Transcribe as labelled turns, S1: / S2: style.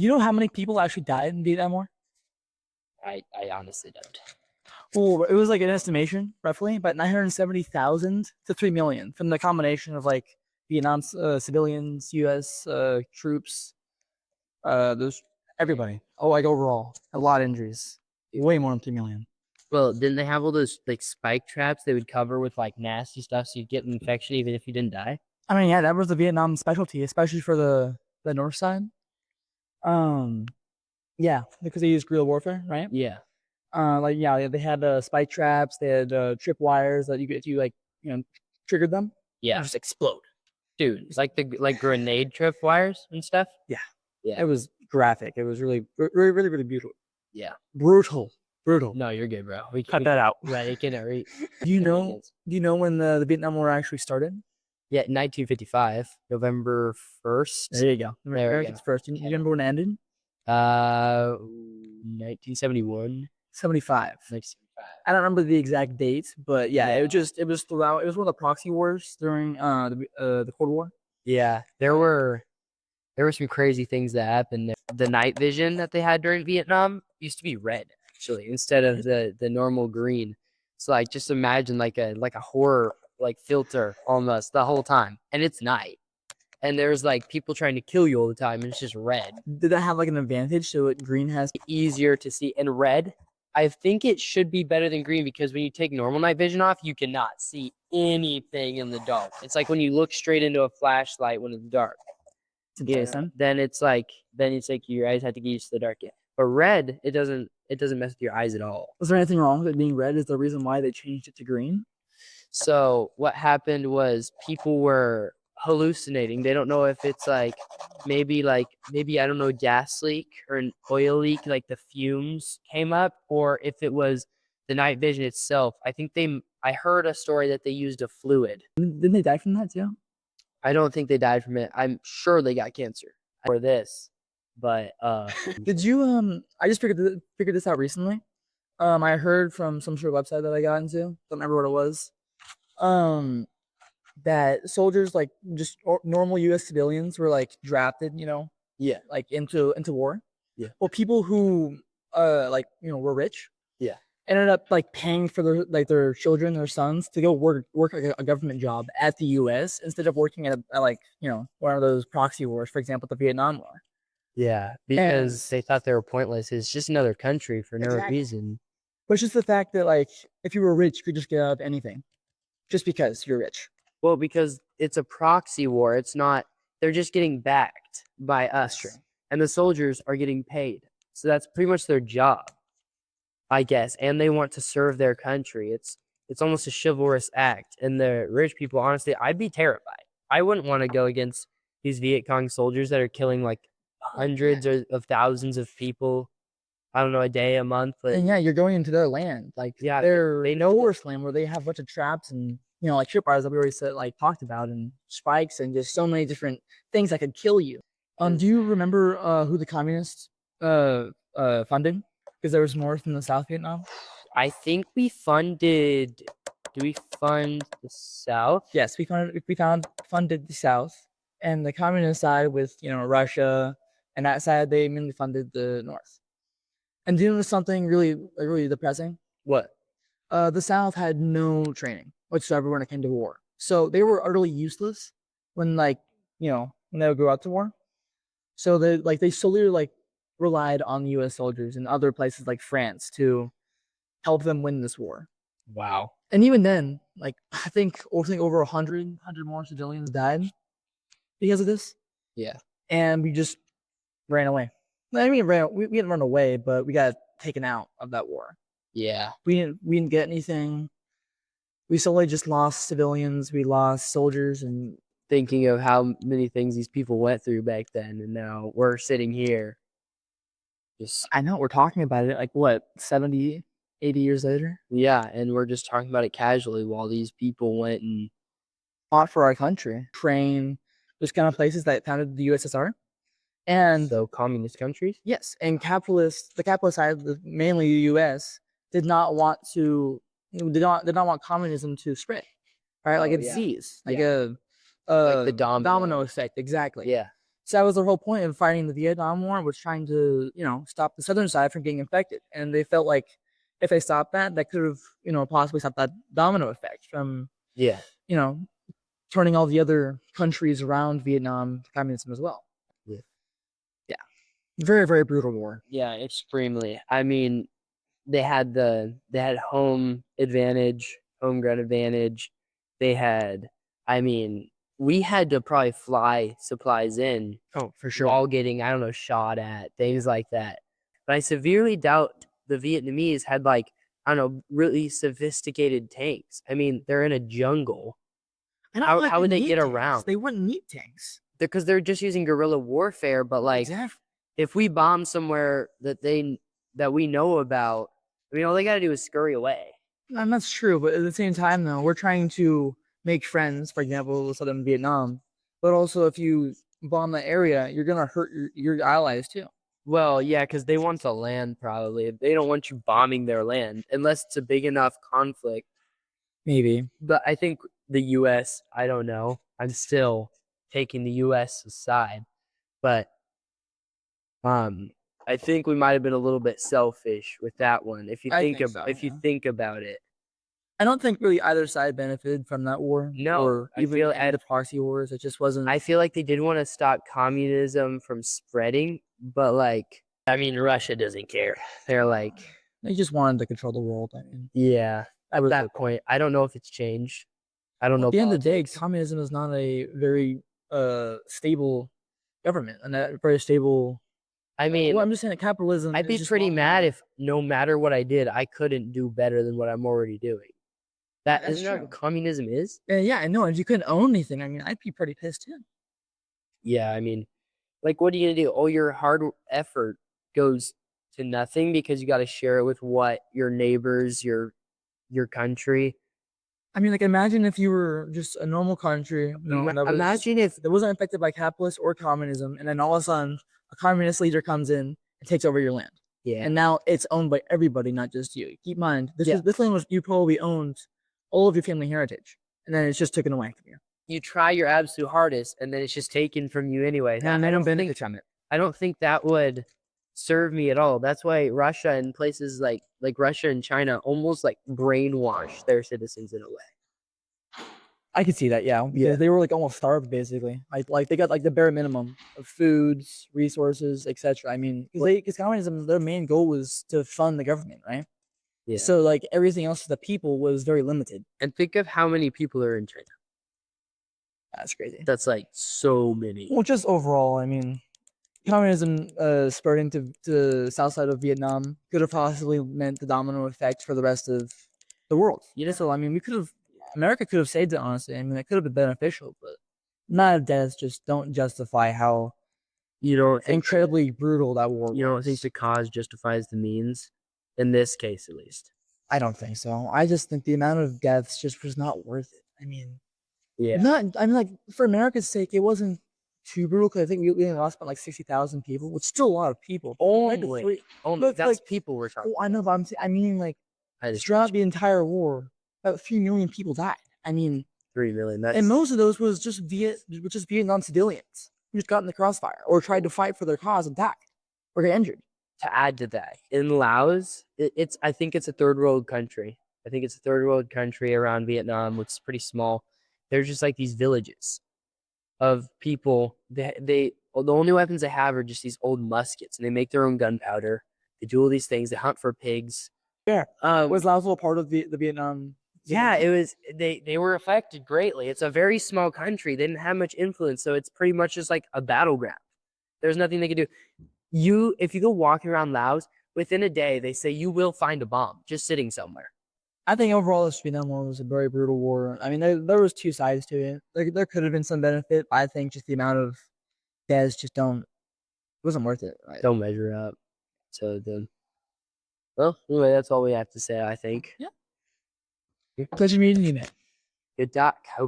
S1: you know how many people actually died in the Vietnam War?
S2: I honestly don't.
S1: Well, it was like an estimation, roughly, about 970,000 to 3 million from the combination of like Vietnam civilians, U.S. Troops, those everybody. Oh, like overall, a lot of injuries, way more than 3 million.
S2: Well, didn't they have all those like spike traps they would cover with like nasty stuff so you'd get an infection even if you didn't die?
S1: I mean, yeah, that was the Vietnam specialty, especially for the north side. Um, yeah, because they used guerrilla warfare, right?
S2: Yeah.
S1: Like yeah, they had spike traps, they had trip wires that if you like, triggered them,
S2: Yeah.
S1: just explode.
S2: Dude, like the grenade trip wires and stuff?
S1: Yeah.
S2: Yeah.
S1: It was graphic. It was really, really, really, really beautiful.
S2: Yeah.
S1: Brutal.
S2: No, you're good, bro. We
S1: Cut that out.
S2: Right, it can read.
S1: Do you know when the Vietnam War actually started?
S2: Yeah, 1955, November 1st.
S1: There you go.
S2: There we
S1: Americans
S2: go.
S1: first. You remember when it ended?
S2: 1971.
S1: 75.
S2: 1975.
S1: I don't remember the exact date, but yeah, it was throughout. It was one of the proxy wars during the Cold War.
S2: Yeah, there were some crazy things that happened there. The night vision that they had during Vietnam used to be red, actually, instead of the normal green. So like just imagine like a horror like filter almost the whole time. And it's night. And there's like people trying to kill you all the time, and it's just red.
S1: Did that have like an advantage? So what green has
S2: Easier to see. And red, I think it should be better than green because when you take normal night vision off, you cannot see anything in the dark. It's like when you look straight into a flashlight when it's dark. Then it's like your eyes have to get used to the dark. Yeah. But red, it doesn't mess with your eyes at all.
S1: Was there anything wrong with it being red? Is the reason why they changed it to green?
S2: So what happened was people were hallucinating. They don't know if it's like maybe I don't know, gas leak or an oil leak, like the fumes came up, or if it was the night vision itself. I heard a story that they used a fluid.
S1: Didn't they die from that too?
S2: I don't think they died from it. I'm sure they got cancer for this. But
S1: Did you I just figured this out recently. I heard from some sort of website that I got into. Don't remember what it was. That soldiers, like just normal U.S. civilians, were like drafted,
S2: yeah,
S1: like into war.
S2: Yeah.
S1: Well, people who were rich.
S2: Yeah.
S1: Ended up like paying for their children, their sons, to go work a government job at the U.S. instead of working at one of those proxy wars, for example, the Vietnam War.
S2: Yeah, because they thought they were pointless. It's just another country for no reason.
S1: But it's just the fact that like if you were rich, you could just get out of anything, just because you're rich.
S2: Well, because it's a proxy war. It's not. They're just getting backed by us, and the soldiers are getting paid. So that's pretty much their job, I guess, and they want to serve their country. It's almost a chivalrous act. And the rich people, honestly, I'd be terrified. I wouldn't want to go against these Viet Cong soldiers that are killing like hundreds of thousands of people. I don't know, a day, a month.
S1: And yeah, you're going into their land, like they know forest land where they have a bunch of traps and like tripwires that we already talked about, and spikes and just so many different things that could kill you. Do you remember who the communists funded? Because there was more from the South Vietnam.
S2: I think we funded. Do we fund the South?
S1: Yes, we funded the South, and the communist side with Russia, and that side they mainly funded the North. And do you know something really really depressing?
S2: What?
S1: The South had no training whatsoever when it came to war, so they were utterly useless when when they would go out to war. So they solely relied on U.S. soldiers in other places like France to help them win this war.
S2: Wow.
S1: And even then, I think over 100 more civilians died because of this.
S2: Yeah.
S1: And we just ran away. I mean, we didn't run away, but we got taken out of that war.
S2: Yeah.
S1: We didn't get anything. We solely just lost civilians. We lost soldiers. And
S2: thinking of how many things these people went through back then, and now we're sitting here.
S1: I know we're talking about it 70, 80 years later.
S2: Yeah, and we're just talking about it casually while these people went and
S1: fought for our country, train, those kind of places that founded the USSR. And
S2: so communist countries?
S1: Yes, and the capitalist side, mainly the US, did not want communism to spread. Right? Like a disease. Like the domino effect, exactly.
S2: Yeah.
S1: So that was the whole point of fighting the Vietnam War, was trying to, stop the southern side from getting infected. And they felt like if they stopped that, that could have, possibly stopped that domino effect from,
S2: Yeah.
S1: you know, turning all the other countries around Vietnam to communism as well.
S2: Yeah.
S1: Yeah. Very, very brutal war.
S2: Yeah, extremely. I mean, they had home advantage, home ground advantage. They had, I mean, we had to probably fly supplies in
S1: Oh, for sure.
S2: while getting, I don't know, shot at, things like that. But I severely doubt the Vietnamese had, like, I don't know, really sophisticated tanks. I mean, they're in a jungle. How would they get around?
S1: They wouldn't need tanks.
S2: Because they're just using guerrilla warfare, but like
S1: Exactly.
S2: if we bomb somewhere that we know about, I mean, all they got to do is scurry away.
S1: And that's true, but at the same time, though, we're trying to make friends, for example, southern Vietnam. But also, if you bomb the area, you're gonna hurt your allies too.
S2: Well, yeah, because they want to land probably. They don't want you bombing their land unless it's a big enough conflict.
S1: Maybe.
S2: But I think the U.S., I don't know. I'm still taking the U.S. side. But I think we might have been a little bit selfish with that one. If you think about it.
S1: I don't think really either side benefited from that war.
S2: No,
S1: or even the proxy wars. It just wasn't.
S2: I feel like they did want to stop communism from spreading, but like, I mean, Russia doesn't care. They're like,
S1: they just wanted to control the world. I mean,
S2: yeah, at that point, I don't know if it's changed. I don't know.
S1: At the end of the day, communism is not a very stable government and a very stable.
S2: I mean,
S1: I'm just saying that capitalism.
S2: I'd be pretty mad if no matter what I did, I couldn't do better than what I'm already doing. Isn't that what communism is?
S1: Yeah, I know. And you couldn't own anything. I mean, I'd be pretty pissed too.
S2: Yeah, I mean, like, what are you gonna do? All your hard effort goes to nothing because you got to share it with what your neighbors, your country.
S1: I mean, like, imagine if you were just a normal country.
S2: Imagine if
S1: it wasn't affected by capitalist or communism, and then all of a sudden a communist leader comes in and takes over your land.
S2: Yeah,
S1: and now it's owned by everybody, not just you. Keep in mind, this land was you probably owned all of your family heritage, and then it's just taken away from you.
S2: You try your absolute hardest, and then it's just taken from you anyway.
S1: And I don't benefit from it.
S2: I don't think that would serve me at all. That's why Russia and places like Russia and China almost like brainwash their citizens in a way.
S1: I could see that, yeah. They were like almost starved, basically. Like they got like the bare minimum of foods, resources, etc. I mean, because communism, their main goal was to fund the government, right?
S2: Yeah.
S1: So like everything else to the people was very limited.
S2: And think of how many people are in China.
S1: That's crazy.
S2: That's like so many.
S1: Well, just overall, I mean, communism spreading to the south side of Vietnam could have possibly meant the domino effect for the rest of the world. So I mean, America could have saved it, honestly. I mean, it could have been beneficial, but amount of deaths just don't justify how incredibly brutal that war was.
S2: You don't think the cause justifies the means? In this case, at least.
S1: I don't think so. I just think the amount of deaths just was not worth it. I mean, like, for America's sake, it wasn't too brutal because I think we lost about like 60,000 people, which is still a lot of people.
S2: Only that's like, people we're talking.
S1: I know, but I mean, like, throughout the entire war, about 3 million people died. I mean,
S2: 3 million.
S1: And most of those was just Vietnam civilians who just got in the crossfire or tried to fight for their cause and died or got injured.
S2: To add to that, in Laos, I think it's a third world country. I think it's a third world country around Vietnam, which is pretty small. They're just like these villages of people. The only weapons they have are just these old muskets, and they make their own gunpowder. They do all these things. They hunt for pigs.
S1: Yeah. Was Laos a part of the Vietnam?
S2: Yeah, it was. They were affected greatly. It's a very small country. They didn't have much influence, so it's pretty much just like a battleground. There's nothing they could do. If you go walking around Laos, within a day, they say you will find a bomb just sitting somewhere.
S1: I think overall this Vietnam War was a very brutal war. I mean, there was two sides to it. There could have been some benefit, but I think just the amount of deaths just wasn't worth it. Right?
S2: Don't measure up. So then, well, anyway, that's all we have to say, I think.
S1: Yeah. Pleasure meeting you, man.
S2: Good talk.